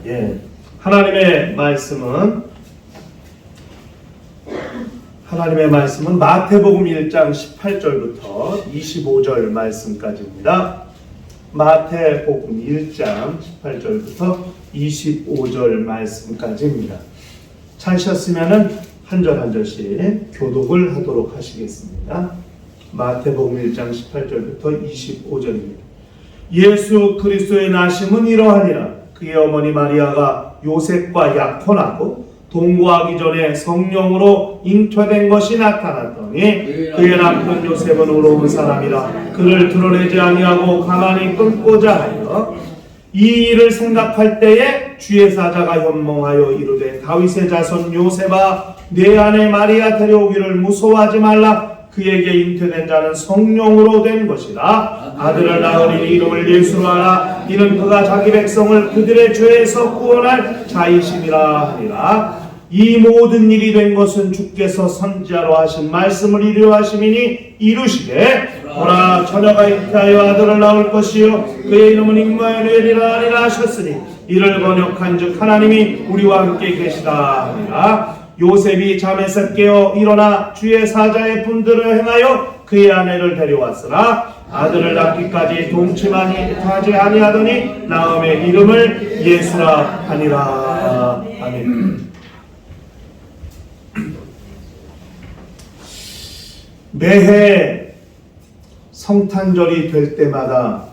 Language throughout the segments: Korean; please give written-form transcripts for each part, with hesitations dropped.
예, 하나님의 말씀은 마태복음 1장 18절부터 25절 말씀까지입니다. 마태복음 1장 18절부터 25절 말씀까지입니다. 찾으셨으면 한 절 한 절씩 교독을 하도록 하시겠습니다. 마태복음 1장 18절부터 25절입니다. 예수 그리스도의 나심은 이러하니라. 그의 어머니 마리아가 요셉과 약혼하고 동거하기 전에 성령으로 잉태된 것이 나타났더니 그의 남편 요셉은 의로운 사람이라 그를 드러내지 아니하고 가만히 끊고자 하여 이 일을 생각할 때에 주의 사자가 현몽하여 이르되 다윗의 자손 요셉아 내 아내 마리아 데려오기를 무서워하지 말라. 그에게 잉태된 자는 성령으로 된 것이라. 아들을 낳으리니 이름을 예수로 하라. 이는 그가 자기 백성을 그들의 죄에서 구원할 자이심이라 하니라. 이 모든 일이 된 것은 주께서 선지자로 하신 말씀을 이루려 하심이니 이루시되 보라 처녀가 잉태하여 아들을 낳을 것이요 그의 이름은 임마누엘이라 하니라 하셨으니 이를 번역한즉 하나님이 우리와 함께 계시다 하니라. 요셉이 잠에서 깨어 일어나 주의 사자의 분들을 행하여 그의 아내를 데려왔으나 아들을 낳기까지 동침하지 아니하더니 나음의 이름을 예수라 하니라. 아멘. 매해 성탄절이 될 때마다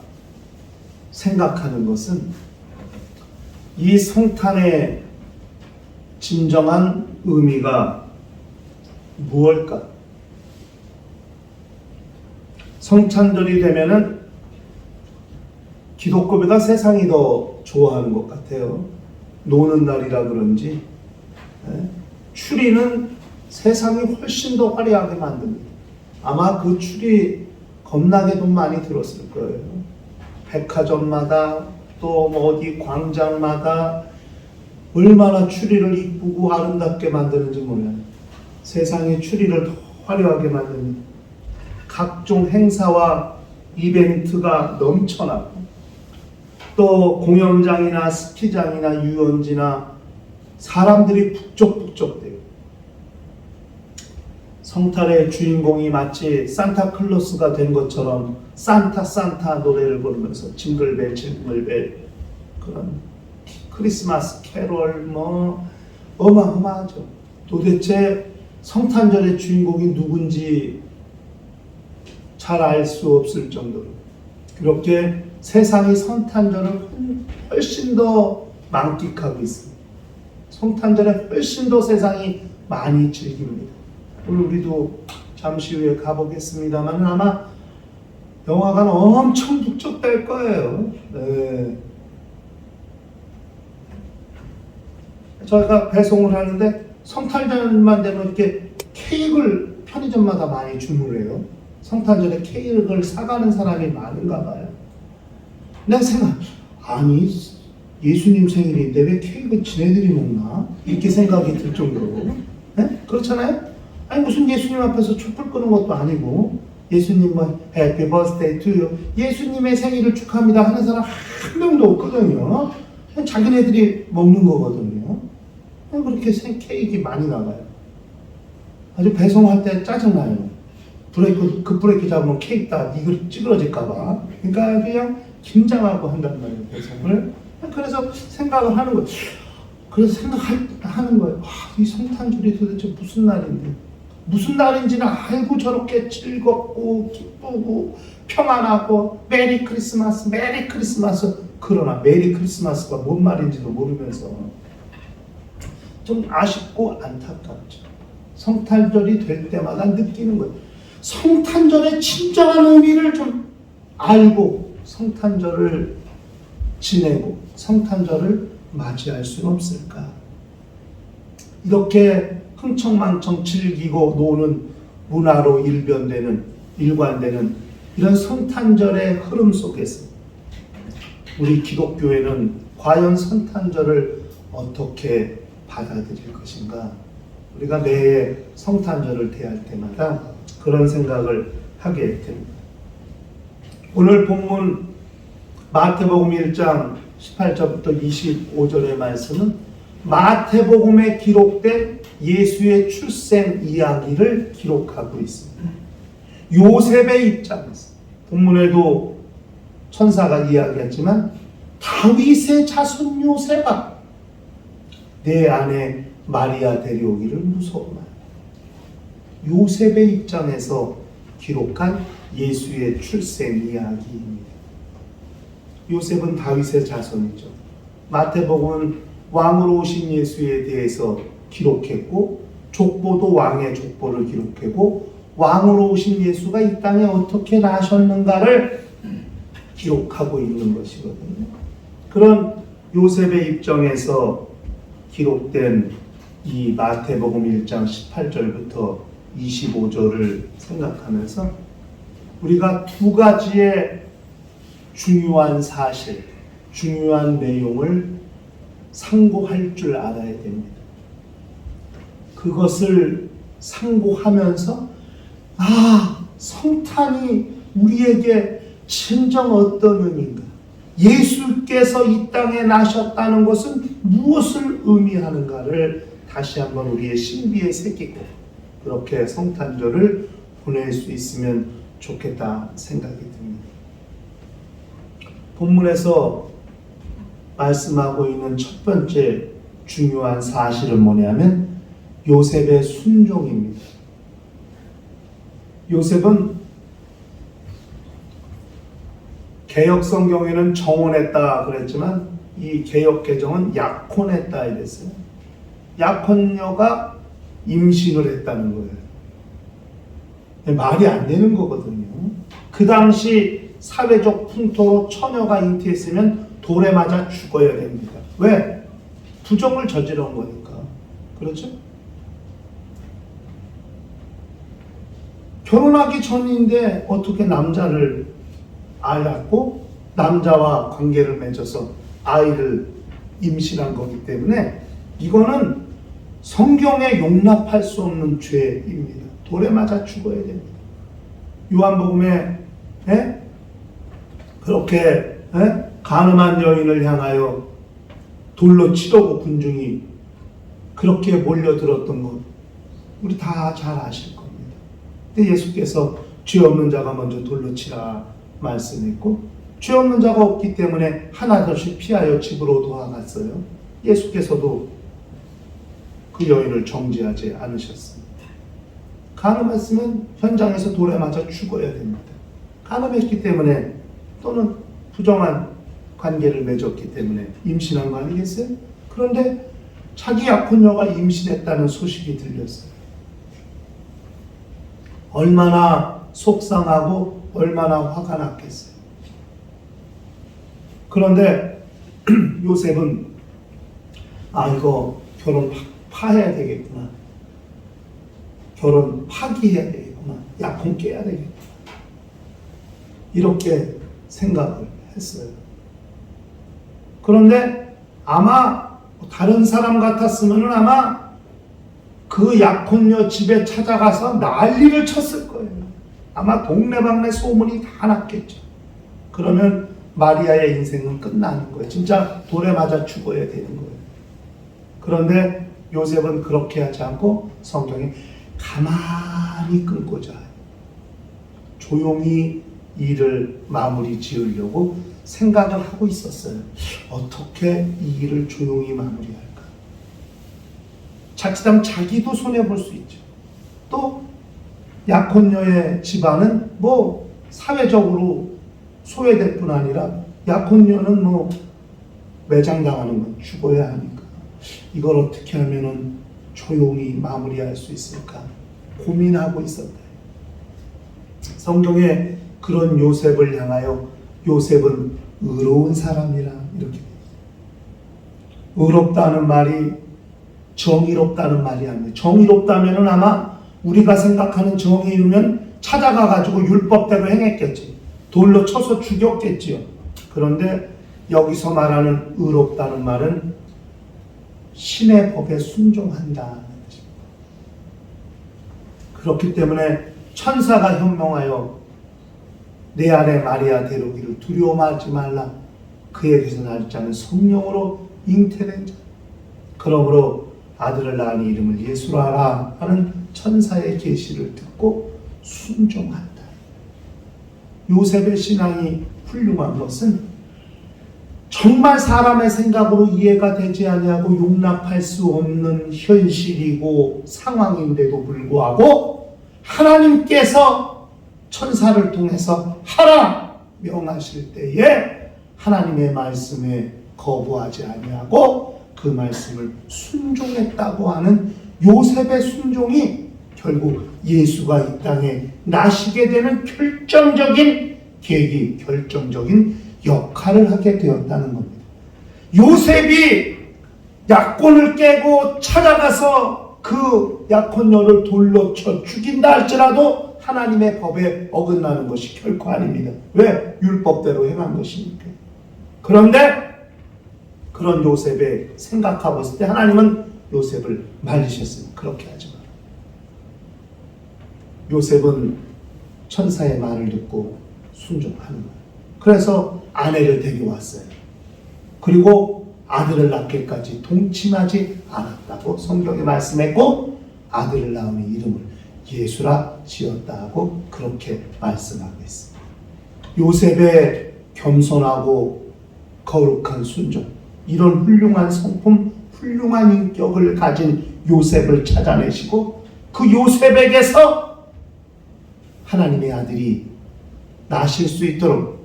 생각하는 것은 이 성탄의 진정한 의미가 무엇일까? 성탄절이 되면은 기독교보다 세상이 더 좋아하는 것 같아요. 노는 날이라 그런지 추리는 세상이 훨씬 더 화려하게 만듭니다. 아마 그 추리 겁나게 돈 많이 들었을 거예요. 백화점마다 또 뭐 어디 광장마다 얼마나 추리를 이쁘고 아름답게 만드는지 몰라요. 세상의 추리를 더 화려하게 만듭니다. 각종 행사와 이벤트가 넘쳐나고 또 공연장이나 스키장이나 유원지나 사람들이 북적북적대요. 성탄의 주인공이 마치 산타클로스가 된 것처럼 산타 노래를 부르면서 징글벨 그런 크리스마스 캐롤 어마어마하죠. 도대체 성탄절의 주인공이 누군지 잘 알 수 없을 정도로 그렇게 세상이 성탄절을 훨씬 더 만끽하고 있습니다. 성탄절에 훨씬 더 세상이 많이 즐깁니다. 오늘 우리도 잠시 후에 가보겠습니다만 아마 영화관 엄청 북적될 거예요. 네. 저희가 배송을 하는데 성탄절만 되면 이렇게 케이크를 편의점마다 많이 주문해요. 성탄절에 케이크를 사가는 사람이 많은가 봐요. 내가 아니 예수님 생일인데 왜 케이크 지네들이 먹나? 이렇게 생각이 들 정도로. 네? 그렇잖아요? 아니 무슨 예수님 앞에서 촛불 끄는 것도 아니고 예수님 해피 버스데이 투 유 예수님의 생일을 축하합니다 하는 사람 한 명도 없거든요. 그냥 자기네들이 먹는 거거든요. 그렇게 케이크 많이 나가요. 아주 배송할 때 짜증나요. 브레이크 잡으면 케이크 다 찌그러질까봐. 그러니까 그냥 긴장하고 한단 말이에요, 배송을. 그래서 생각을 하는 거예요. 그래서 생각하는 거예요. 이 성탄절이 도대체 무슨 날인데? 무슨 날인지는 알고 저렇게 즐겁고 기쁘고 평안하고 메리 크리스마스. 그러나 메리 크리스마스가 뭔 말인지도 모르면서 좀 아쉽고 안타깝죠. 성탄절이 될 때마다 느끼는 거예요. 성탄절의 진정한 의미를 좀 알고 성탄절을 지내고 성탄절을 맞이할 수는 없을까? 이렇게 흥청망청 즐기고 노는 문화로 일관되는 이런 성탄절의 흐름 속에서 우리 기독교회는 과연 성탄절을 어떻게 받아들일 것인가? 우리가 매해 성탄절을 대할 때마다 그런 생각을 하게 됩니다. 오늘 본문 마태복음 1장 18절부터 25절의 말씀은 마태복음에 기록된 예수의 출생 이야기를 기록하고 있습니다. 요셉의 입장에서 본문에도 천사가 이야기했지만 다윗의 자손 요셉아 내 아내 마리아 데려오기를 무서워하라. 요셉의 입장에서 기록한 예수의 출생 이야기입니다. 요셉은 다윗의 자손이죠. 마태복음은 왕으로 오신 예수에 대해서 기록했고 족보도 왕의 족보를 기록했고 왕으로 오신 예수가 이 땅에 어떻게 나셨는가를 기록하고 있는 것이거든요. 그런 요셉의 입장에서 기록된 이 마태복음 1장 18절부터 25절을 생각하면서 우리가 두 가지의 중요한 사실, 중요한 내용을 상고할 줄 알아야 됩니다. 그것을 상고하면서 성탄이 우리에게 진정 어떤 의미인가? 예수께서 이 땅에 나셨다는 것은 무엇을 의미하는가를 다시 한번 우리의 신비에 새기고 그렇게 성탄절을 보낼 수 있으면 좋겠다 생각이 듭니다. 본문에서 말씀하고 있는 첫 번째 중요한 사실은 뭐냐면 요셉의 순종입니다. 요셉은 개역 성경에는 정혼했다 그랬지만 이 개역 개정은 약혼했다 이랬어요. 약혼녀가 임신을 했다는 거예요. 말이 안 되는 거거든요. 그 당시 사회적 풍토로 처녀가 잉태했으면 돌에 맞아 죽어야 됩니다. 왜? 부정을 저지른 거니까. 그렇죠? 결혼하기 전인데 어떻게 남자를 알았고 남자와 관계를 맺어서 아이를 임신한 거기 때문에 이거는 성경에 용납할 수 없는 죄입니다. 돌에 맞아 죽어야 됩니다. 요한복음에 그렇게 가늠한 여인을 향하여 돌로 치려고 군중이 그렇게 몰려들었던 것 우리 다 잘 아실 겁니다. 근데 예수께서 죄 없는 자가 먼저 돌로 치라 말씀했고 죄 없는 자가 없기 때문에 하나둘씩 피하여 집으로 돌아갔어요. 예수께서도 그 여인을 정죄하지 않으셨습니다. 간음했으면 현장에서 돌에 맞아 죽어야 됩니다. 간음했기 때문에 또는 부정한 관계를 맺었기 때문에 임신한 거 아니겠어요? 그런데 자기 약혼녀가 임신했다는 소식이 들렸어요. 얼마나 속상하고 얼마나 화가 났겠어요. 그런데 요셉은 이거 결혼 파해야 되겠구나. 결혼 파기해야 되겠구나. 약혼 깨야 되겠구나. 이렇게 생각을 했어요. 그런데 아마 다른 사람 같았으면 아마 그 약혼녀 집에 찾아가서 난리를 쳤을 거예요. 아마 동네방네 소문이 다 났겠죠. 그러면 마리아의 인생은 끝나는 거예요. 진짜 돌에 맞아 죽어야 되는 거예요. 그런데 요셉은 그렇게 하지 않고 성경에 가만히 끊고자 해요. 조용히 일을 마무리 지으려고 생각을 하고 있었어요. 어떻게 이 일을 조용히 마무리할까? 자칫하면 자기도 손해볼 수 있죠. 또 약혼녀의 집안은 사회적으로 소외될 뿐 아니라 약혼녀는 매장당하는 건 죽어야 하니까 이걸 어떻게 하면은 조용히 마무리할 수 있을까 고민하고 있었다. 성경에 그런 요셉을 향하여 요셉은 의로운 사람이라 이렇게 돼요. 의롭다는 말이 정의롭다는 말이 아니에요. 정의롭다면은 아마 우리가 생각하는 정의면 찾아가가지고 율법대로 행했겠지. 돌로 쳐서 죽였겠지요. 그런데 여기서 말하는 의롭다는 말은 신의 법에 순종한다는 것입니다. 그렇기 때문에 천사가 현명하여 내 아내 마리아 데려오기를 두려워하지 말라. 그에게서 날 자는 성령으로 잉태된 자. 그러므로 아들을 낳은 이름을 예수로 하라 하는 천사의 계시를 듣고 순종한다. 요셉의 신앙이 훌륭한 것은 정말 사람의 생각으로 이해가 되지 아니하고 용납할 수 없는 현실이고 상황인데도 불구하고 하나님께서 천사를 통해서 하라 명하실 때에 하나님의 말씀에 거부하지 아니하고 그 말씀을 순종했다고 하는 요셉의 순종이 결국 예수가 이 땅에 나시게 되는 결정적인 계기, 결정적인 역할을 하게 되었다는 겁니다. 요셉이 약혼을 깨고 찾아가서 그 약혼녀를 돌로 쳐 죽인다 할지라도 하나님의 법에 어긋나는 것이 결코 아닙니다. 왜? 율법대로 행한 것이니까. 그런데 그런 요셉의 생각하고 봤을 때 하나님은 요셉을 말리셨습니다. 그렇게 하지 마라. 요셉은 천사의 말을 듣고 순종하는 거예요. 그래서 아내를 데려왔어요. 그리고 아들을 낳기까지 동침하지 않았다고 성경에 말씀했고 아들을 낳으니 이름을 예수라 지었다고 그렇게 말씀하고 있습니다. 요셉의 겸손하고 거룩한 순종, 이런 훌륭한 성품, 훌륭한 인격을 가진 요셉을 찾아내시고 그 요셉에게서 하나님의 아들이 나실 수 있도록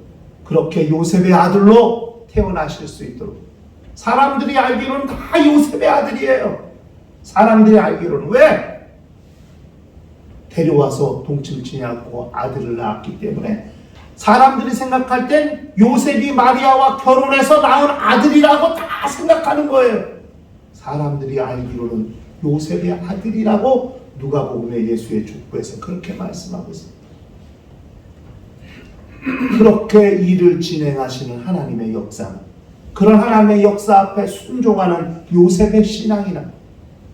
그렇게 요셉의 아들로 태어나실 수 있도록 사람들이 알기로는 다 요셉의 아들이에요. 사람들이 알기로는 왜? 데려와서 동침치지 않고 아들을 낳았기 때문에 사람들이 생각할 땐 요셉이 마리아와 결혼해서 낳은 아들이라고 다 생각하는 거예요. 사람들이 알기로는 요셉의 아들이라고 누가복음의 예수의 족보에서 그렇게 말씀하고 있습니다. 그렇게 일을 진행하시는 하나님의 역사, 그런 하나님의 역사 앞에 순종하는 요셉의 신앙이나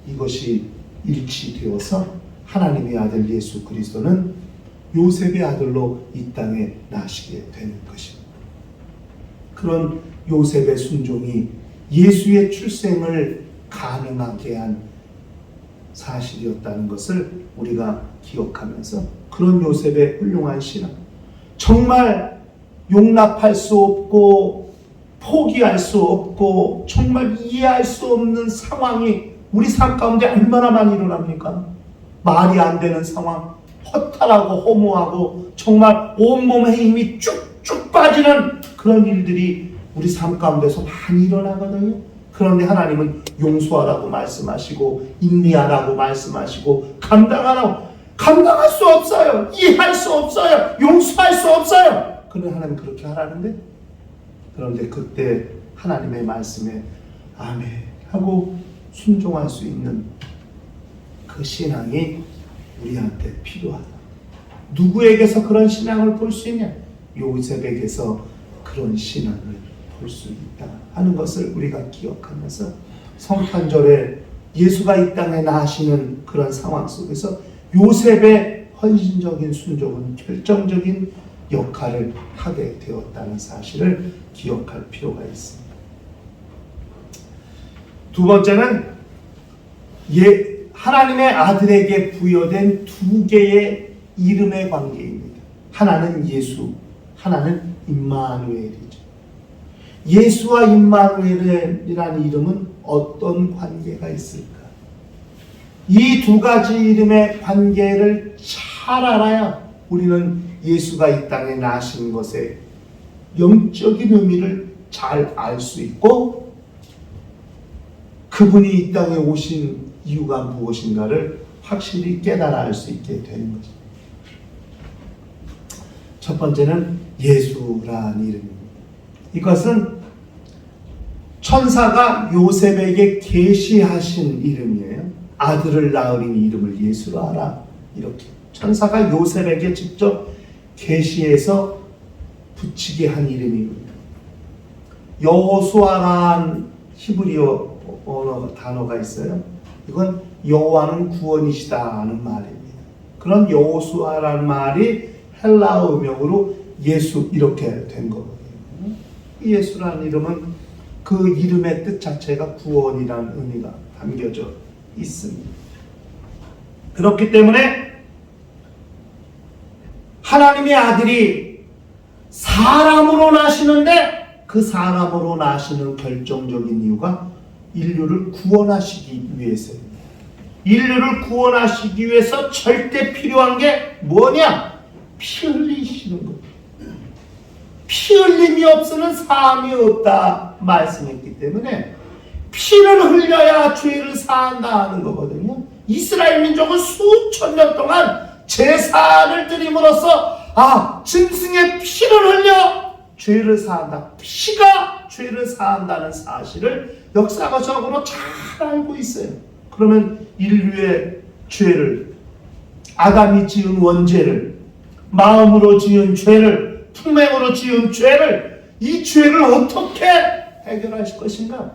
이것이 일치되어서 하나님의 아들 예수 그리스도는 요셉의 아들로 이 땅에 나시게 되는 것입니다. 그런 요셉의 순종이 예수의 출생을 가능하게 한 사실이었다는 것을 우리가 기억하면서 그런 요셉의 훌륭한 신앙, 정말 용납할 수 없고 포기할 수 없고 정말 이해할 수 없는 상황이 우리 삶 가운데 얼마나 많이 일어납니까? 말이 안 되는 상황, 허탈하고 허무하고 정말 온몸에 힘이 쭉쭉 빠지는 그런 일들이 우리 삶 가운데서 많이 일어나거든요. 그런데 하나님은 용서하라고 말씀하시고 인내하라고 말씀하시고 감당할 수 없어요. 이해할 수 없어요. 용서할 수 없어요. 그런데 하나님 그렇게 하라는데, 그런데 그때 하나님의 말씀에 아멘 하고 순종할 수 있는 그 신앙이 우리한테 필요하다. 누구에게서 그런 신앙을 볼 수 있냐? 요셉에게서 그런 신앙을 볼 수 있다 하는 것을 우리가 기억하면서 성탄절에 예수가 이 땅에 나시는 그런 상황 속에서 요셉의 헌신적인 순종은 결정적인 역할을 하게 되었다는 사실을 기억할 필요가 있습니다. 두 번째는 하나님의 아들에게 부여된 두 개의 이름의 관계입니다. 하나는 예수, 하나는 임마누엘이죠. 예수와 임마누엘이라는 이름은 어떤 관계가 있을까? 이 두 가지 이름의 관계를 잘 알아야 우리는 예수가 이 땅에 나신 것의 영적인 의미를 잘 알 수 있고 그분이 이 땅에 오신 이유가 무엇인가를 확실히 깨달아 알 수 있게 되는 것입니다. 첫 번째는 예수라는 이름입니다. 이것은 천사가 요셉에게 계시하신 이름이에요. 아들을 낳으리니 이름을 예수로 하라. 이렇게 천사가 요셉에게 직접 계시해서 붙이게 한 이름입니다. 여호수아라는 히브리어 단어가 있어요. 이건 여호와는 구원이시다 하는 말입니다. 그런 여호수아라는 말이 헬라어 음역으로 예수 이렇게 된 거거든요. 예수라는 이름은 그 이름의 뜻 자체가 구원이라는 의미가 담겨져 있습니다. 그렇기 때문에 하나님의 아들이 사람으로 나시는데 그 사람으로 나시는 결정적인 이유가 인류를 구원하시기 위해서입니다. 인류를 구원하시기 위해서 절대 필요한 게 뭐냐? 피 흘리시는 것. 피 흘림이 없으면 사함이 없다 말씀했기 때문에 피를 흘려야 죄를 사한다 하는 거거든요. 이스라엘 민족은 수천 년 동안 제사를 드림으로써 짐승의 피를 흘려 죄를 사한다. 피가 죄를 사한다는 사실을 역사적으로 잘 알고 있어요. 그러면 인류의 죄를, 아담이 지은 원죄를, 마음으로 지은 죄를, 품행으로 지은 죄를, 이 죄를 어떻게 해결하실 것인가?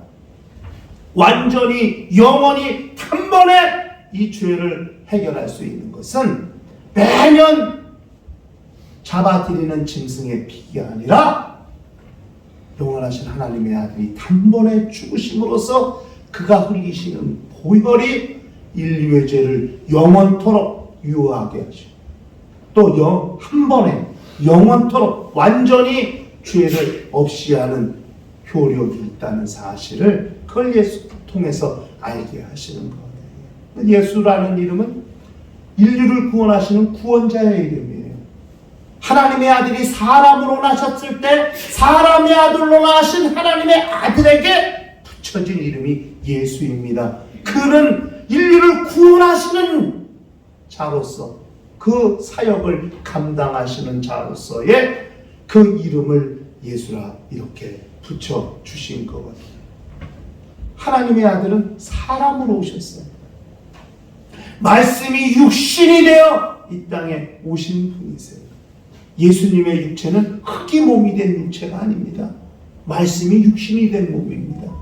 완전히 영원히 단번에 이 죄를 해결할 수 있는 것은 매년 잡아들이는 짐승의 피가 아니라 영원하신 하나님의 아들이 단번에 죽으심으로써 그가 흘리시는 보혈이 인류의 죄를 영원토록 유효하게 하시고 또 한 번에 영원토록 완전히 죄를 없이 하는 효력이 있다는 사실을 그걸 예수 통해서 알게 하시는 거예요. 예수라는 이름은 인류를 구원하시는 구원자의 이름이에요. 하나님의 아들이 사람으로 나셨을 때 사람의 아들로 나신 하나님의 아들에게 붙여진 이름이 예수입니다. 그는 인류를 구원하시는 자로서 그 사역을 감당하시는 자로서의 그 이름을 예수라 이렇게 붙여주신 거거든요. 하나님의 아들은 사람으로 오셨어요. 말씀이 육신이 되어 이 땅에 오신 분이세요. 예수님의 육체는 흙이 몸이 된 육체가 아닙니다. 말씀이 육신이 된 몸입니다.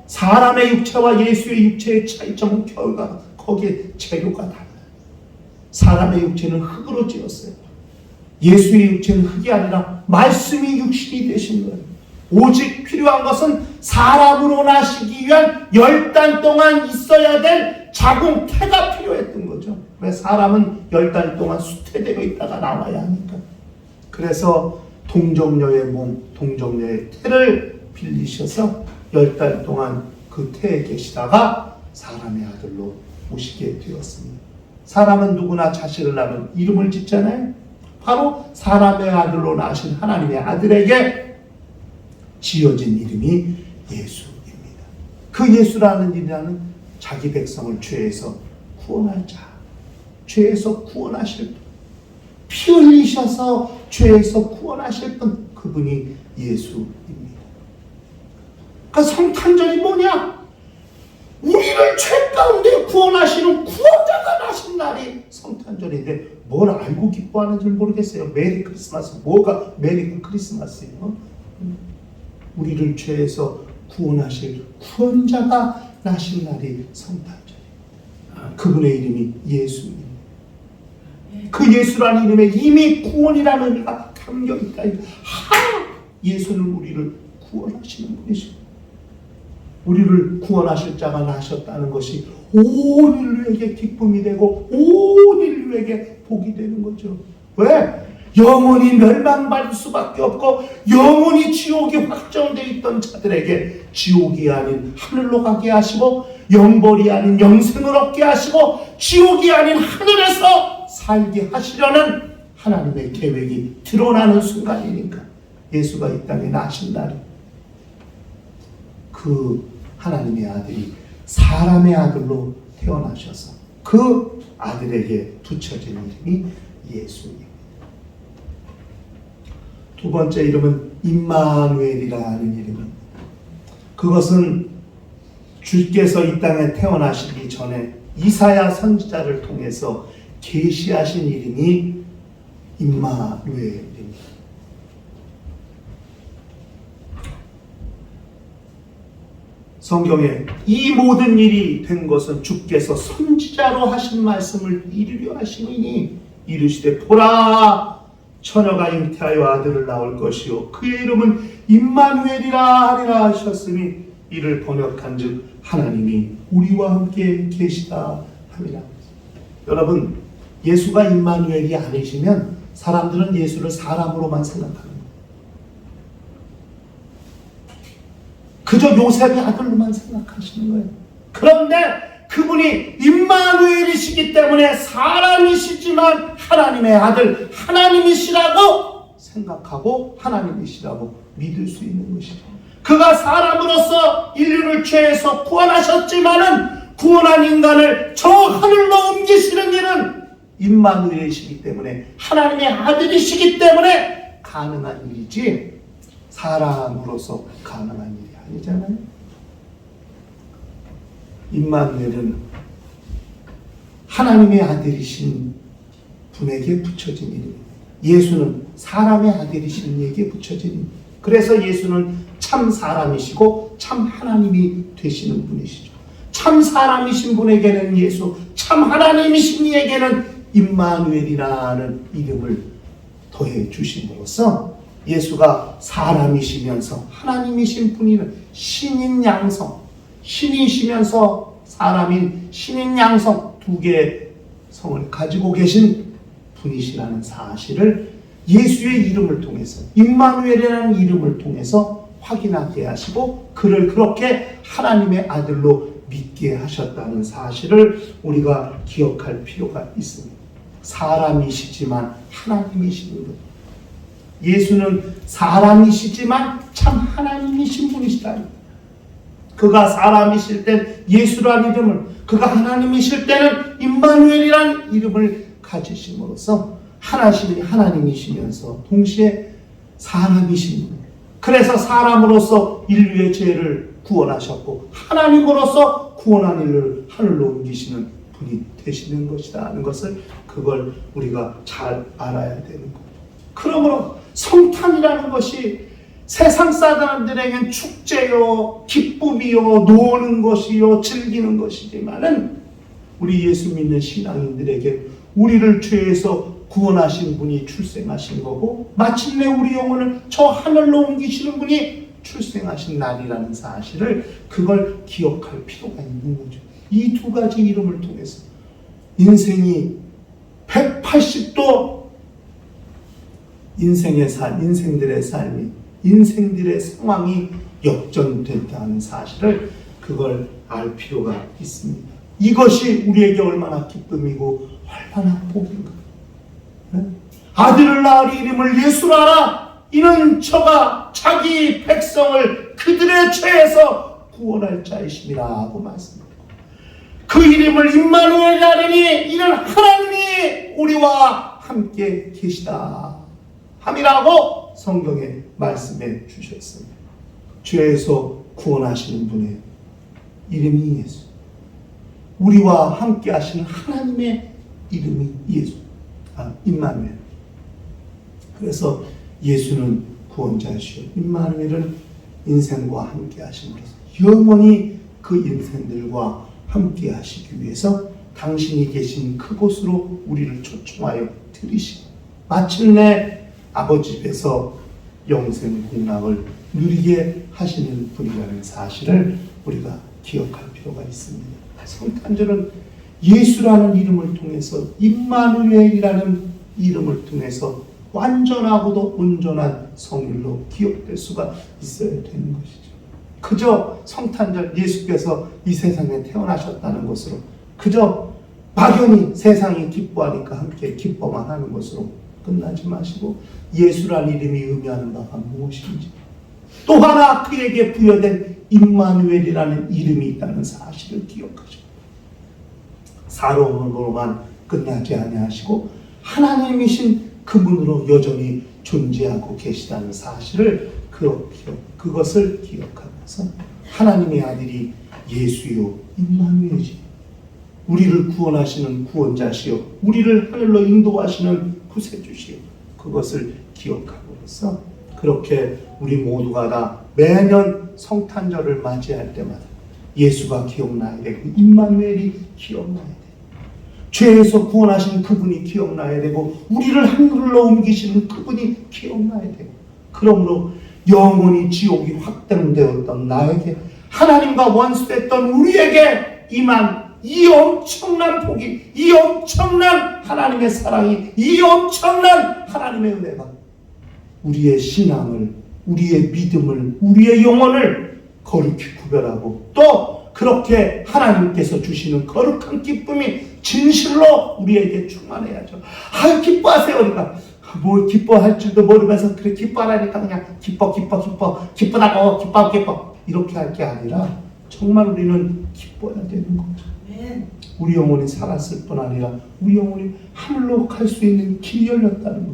사람의 육체와 예수의 육체의 차이점은 결과 거기에 재료가 달라요. 사람의 육체는 흙으로 지었어요. 예수의 육체는 흙이 아니라 말씀이 육신이 되신 거예요. 오직 필요한 것은 사람으로 나시기 위한 10달 동안 있어야 될 자궁태가 필요했던 거죠. 왜 사람은 10달 동안 수태되어 있다가 나와야 하니까. 그래서 동정녀의 몸, 동정녀의 태를 빌리셔서 10달 동안 그 태에 계시다가 사람의 아들로 오시게 되었습니다. 사람은 누구나 자식을 낳으면 이름을 짓잖아요. 바로 사람의 아들로 나신 하나님의 아들에게 지어진 이름이 예수입니다. 그 예수라는 이름은 자기 백성을 죄에서 구원할 자, 죄에서 구원하실 분, 피 흘리셔서 죄에서 구원하실 분, 그분이 예수입니다. 그러니까 성탄절이 뭐냐? 우리를 죄 가운데 구원하시는 구원자가 나신 날이 성탄절인데 뭘 알고 기뻐하는지 모르겠어요. 메리 크리스마스, 뭐가 메리 크리스마스예요? 우리를 죄에서 구원하실 구원자가 나신 날이 성탄절입니다. 그분의 이름이 예수입니다. 그 예수라는 이름에 이미 구원이라는 의미가 담겨있다. 예수는 우리를 구원하시는 분이시고 우리를 구원하실 자가 나셨다는 것이 온 인류에게 기쁨이 되고 온 인류에게 복이 되는 거죠. 왜? 영원히 멸망받을 수밖에 없고 영원히 지옥이 확정되어 있던 자들에게 지옥이 아닌 하늘로 가게 하시고 영벌이 아닌 영생을 얻게 하시고 지옥이 아닌 하늘에서 살게 하시려는 하나님의 계획이 드러나는 순간이니까 예수가 이 땅에 나신 날이 그 하나님의 아들이 사람의 아들로 태어나셔서 그 아들에게 붙여진 이름이 예수입니다. 두 번째 이름은 임마누엘이라는 이름입니다. 그것은 주께서 이 땅에 태어나시기 전에 이사야 선지자를 통해서 계시하신 이름이 임마누엘입니다. 성경에 이 모든 일이 된 것은 주께서 선지자로 하신 말씀을 이루려 하시니 이르시되 보라 처녀가 잉태하여 아들을 낳을 것이요 그의 이름은 임마누엘이라 하리라 하셨으니 이를 번역한즉 하나님이 우리와 함께 계시다 함이라. 여러분, 예수가 임마누엘이 아니시면 사람들은 예수를 사람으로만 생각하는 거예요. 그저 요셉의 아들로만 생각하시는 거예요. 그런데 그분이 임마누엘이시기 때문에 사람이시지만 하나님의 아들, 하나님이시라고 생각하고 하나님이시라고 믿을 수 있는 것이죠. 그가 사람으로서 인류를 죄에서 구원하셨지만은 구원한 인간을 저 하늘로 옮기시는 일은 임마누엘이시기 때문에 하나님의 아들이시기 때문에 가능한 일이지 사람으로서 가능한 일이 아니잖아요. 임마누엘은 하나님의 아들이신 분에게 붙여진 이름입니다. 예수는 사람의 아들이신 이에게 붙여진 이름. 그래서 예수는 참 사람이시고 참 하나님이 되시는 분이시죠. 참 사람이신 분에게는 예수, 참 하나님이신 이에게는 임마누엘이라는 이름을 더해 주심으로써 예수가 사람이시면서 하나님이신 분이는 신인 양성, 신이시면서 사람인 신인 양성 두 개의 성을 가지고 계신 분이시라는 사실을 예수의 이름을 통해서, 임마누엘이라는 이름을 통해서 확인하게 하시고 그를 그렇게 하나님의 아들로 믿게 하셨다는 사실을 우리가 기억할 필요가 있습니다. 사람이시지만 하나님이신 분. 예수는 사람이시지만 참 하나님이신 분이시다. 그가 사람이실 땐 예수라는 이름을, 그가 하나님이실 때는 임마누엘이라는 이름을 가지심으로써 하나님이시면서 동시에 사람이신 분. 그래서 사람으로서 인류의 죄를 구원하셨고 하나님으로서 구원한 인류를 하늘로 옮기시는 분이 되시는 것이다 하는 것을 그걸 우리가 잘 알아야 되는 거예요. 그러므로 성탄이라는 것이 세상 사람들에겐 축제요, 기쁨이요, 노는 것이요, 즐기는 것이지만은 우리 예수 믿는 신앙인들에게 우리를 죄에서 구원하신 분이 출생하신 거고 마침내 우리 영혼을 저 하늘로 옮기시는 분이 출생하신 날이라는 사실을 그걸 기억할 필요가 있는 거죠. 이 두 가지 이름을 통해서 인생이 180도 인생들의 삶이, 인생들의 상황이 역전된다는 사실을 그걸 알 필요가 있습니다. 이것이 우리에게 얼마나 기쁨이고 얼마나 복인가. 아들을 낳으리 이름을 예수라라. 이는 저가 자기 백성을 그들의 죄에서 구원할 자이심이라 하고 말씀합니다. 그 이름을 임마누엘이라니 이는 하나님이 우리와 함께 계시다 함이라고 성경에 말씀해 주셨습니다. 죄에서 구원하시는 분의 이름이 예수, 우리와 함께 하시는 하나님의 이름이 예수, 임마누엘. 그래서 예수는 구원자시오, 임마누엘은 인생과 함께 하심으로써 영원히 그 인생들과 함께 하시기 위해서 당신이 계신 그곳으로 우리를 초청하여 들이시고 마침내 아버지 집에서 영생 공락을 누리게 하시는 분이라는 사실을 우리가 기억할 필요가 있습니다. 성탄절은 예수라는 이름을 통해서, 임마누엘이라는 이름을 통해서 완전하고도 온전한 성일로 기억될 수가 있어야 되는 것이죠. 그저 성탄절 예수께서 이 세상에 태어나셨다는 것으로, 그저 막연히 세상이 기뻐하니까 함께 기뻐만 하는 것으로 끝나지 마시고 예수라는 이름이 의미하는 바가 무엇인지, 또 하나 그에게 부여된 임마누엘이라는 이름이 있다는 사실을 기억하시고 사람으로만 끝나지 아니하시고 하나님이신 그분으로 여전히 존재하고 계시다는 사실을 그것을 기억하면서 하나님의 아들이 예수요 임마누엘이요, 우리를 구원하시는 구원자시요, 우리를 하늘로 인도하시는 구세주시요, 그것을 기억함으로써 그렇게 우리 모두가 다 매년 성탄절을 맞이할 때마다 예수가 기억나야 되고 임마누엘이 기억나야 돼. 죄에서 구원하신 그분이 기억나야 되고 우리를 하늘로 옮기시는 그분이 기억나야 되고, 그러므로 영원히 지옥이 확정되었던 나에게, 하나님과 원수됐던 우리에게 임한 이 엄청난 복이, 이 엄청난 하나님의 사랑이, 이 엄청난 하나님의 은혜가 우리의 신앙을, 우리의 믿음을, 우리의 영혼을 거룩히 구별하고, 또 그렇게 하나님께서 주시는 거룩한 기쁨이 진실로 우리에게 충만해야죠. 기뻐하세요. 그러니까 뭘 기뻐할 줄도 모르면서 그래 기뻐하라니까 그냥 기쁘다고 기뻐 이렇게 할 게 아니라 정말 우리는 기뻐해야 되는 거죠. 우리 영혼이 살았을 뿐 아니라 우리 영혼이 하늘로 갈 수 있는 길이 열렸다는 것.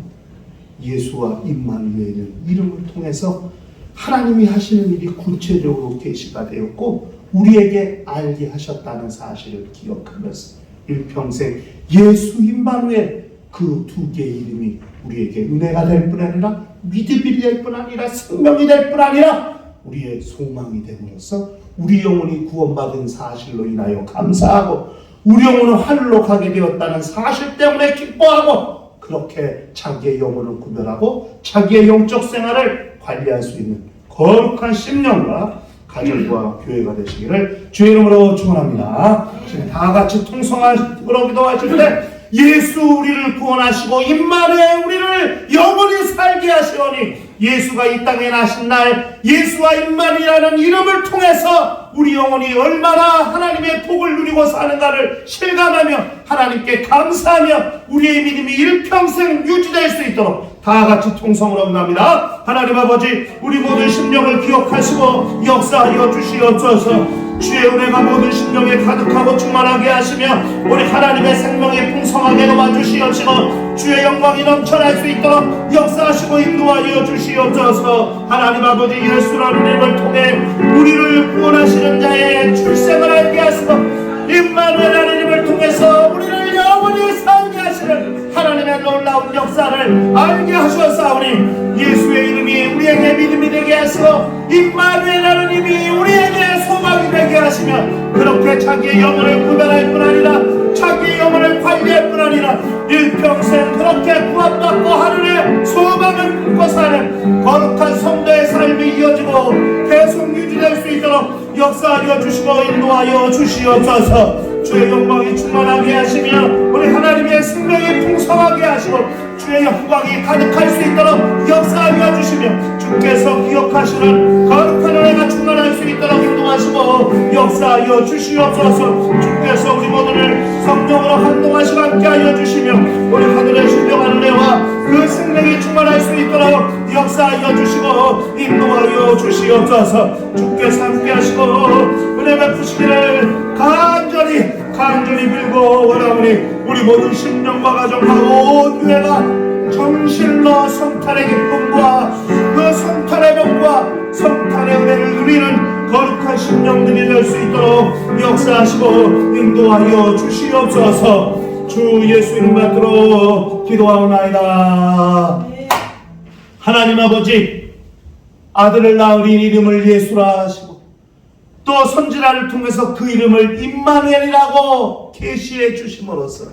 예수와 임마누엘은 이름을 통해서 하나님이 하시는 일이 구체적으로 계시가 되었고 우리에게 알게 하셨다는 사실을 기억하면서 일평생 예수 임마누엘 그 두 개의 이름이 우리에게 은혜가 될 뿐 아니라 믿음이 될 뿐 아니라 생명이 될 뿐 아니라 우리의 소망이 됨으로써 우리 영혼이 구원받은 사실로 인하여 감사하고 우리 영혼은 하늘로 가게 되었다는 사실 때문에 기뻐하고, 그렇게 자기의 영혼을 구별하고 자기의 영적 생활을 관리할 수 있는 거룩한 심령과 가정과 교회가 되시기를 주의 이름으로 축원합니다. 지금 다 같이 통성으로 기도하실 때 예수 우리를 구원하시고 임마누엘 우리를 영원히 살게 하시오니, 예수가 이 땅에 나신 날 예수와 임마누엘이라는 이름을 통해서 우리 영혼이 얼마나 하나님의 복을 누리고 사는가를 실감하며 하나님께 감사하며 우리의 믿음이 일평생 유지될 수 있도록 다 같이 통성으로 기도합니다. 하나님 아버지, 우리 모든 심령을 기억하시고 역사하여 주시옵소서. 주의 은혜가 모든 심령에 가득하고 충만하게 하시며 우리 하나님의 생명에 풍성하게 도와주시옵시고 주의 영광이 넘쳐날 수 있도록 역사하시고 인도하여 주시옵소서. 하나님 아버지, 예수라는 이름을 통해 우리를 구원하시는 자의 출생을 알게 하시고 임마누엘이라는 이름을 통해서 우리를 영원히 살게 하시는 하나님의 놀라운 역사를 알게 하셨사오니, 예수의 이름이 우리에게 믿음이 되게 하시고 임마누엘이라는 이름이 우리에게 소망이 되게 하시며, 그렇게 자기의 영혼을 구별할 뿐 아니라 자기의 영혼을 관리할 뿐 아니라 일평생 그렇게 구원받고 하늘의 소망을 품고 사는 거룩한 성도의 삶이 이어지고 계속 유지될 수 있도록 역사하여 주시고 인도하여 주시옵소서. 주의 영광이 충만하게 하시며 우리 하나님의 생명이 풍성하게 하시고 주의 영광이 가득할 수 있도록 역사하여 주시며 주께서 기억하시는 거룩한 은혜가 충만할 수 있도록 인도하시고 역사하여 주시옵소서. 주께서 우리 모두를 성령으로 한동하시고 함께하여 주시며 우리 하늘의 신령한 은혜와 그 생명이 충만할 수 있도록 역사하여 주시고 인도하여 주시옵소서. 주께서 함께하시고 은혜 베푸시기를 간절히 빌고 원하오니, 우리 모든 심령과 가정과 온 교회가 정실로 성탄의 기쁨과 그 성탄의 복과 성탄의 은혜를 누리는 거룩한 심령들이 될 수 있도록 역사하시고 인도하여 주시옵소서. 주 예수 이름 받들어 기도하오나이다. 하나님 아버지, 아들을 낳으린 이름을 예수라 하시고 또 선지자를 통해서 그 이름을 임마누엘이라고 계시해 주심으로써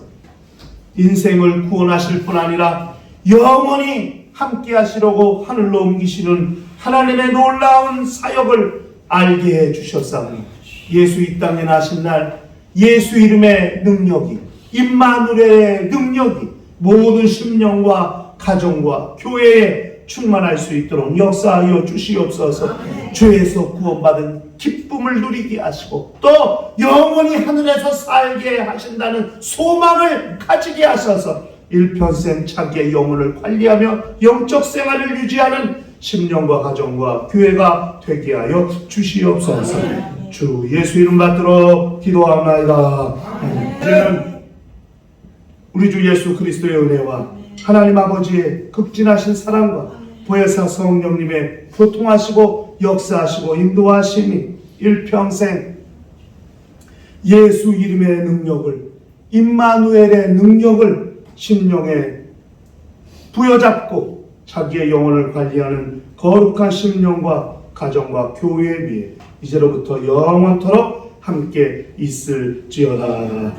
인생을 구원하실 뿐 아니라 영원히 함께 하시려고 하늘로 옮기시는 하나님의 놀라운 사역을 알게 해 주셨사오니, 예수 이 땅에 나신 날 예수 이름의 능력이, 임마누엘의 능력이 모든 심령과 가정과 교회에 충만할 수 있도록 역사하여 주시옵소서. 죄에서 구원받은 기쁨을 누리게 하시고 또 영원히 하늘에서 살게 하신다는 소망을 가지게 하셔서 일평생 자기의 영혼을 관리하며 영적 생활을 유지하는 심령과 가정과 교회가 되게 하여 주시옵소서. 주 예수 이름 받들어 기도하옵나이다. 이제는 우리 주 예수 그리스도의 은혜와 하나님 아버지의 극진하신 사랑과 보혜사 성령님의 교통하시고 역사하시고 인도하심이 일평생 예수 이름의 능력을, 임마누엘의 능력을 심령에 부여잡고 자기의 영혼을 관리하는 거룩한 심령과 가정과 교회 위에 이제로부터 영원토록 함께 있을지어다.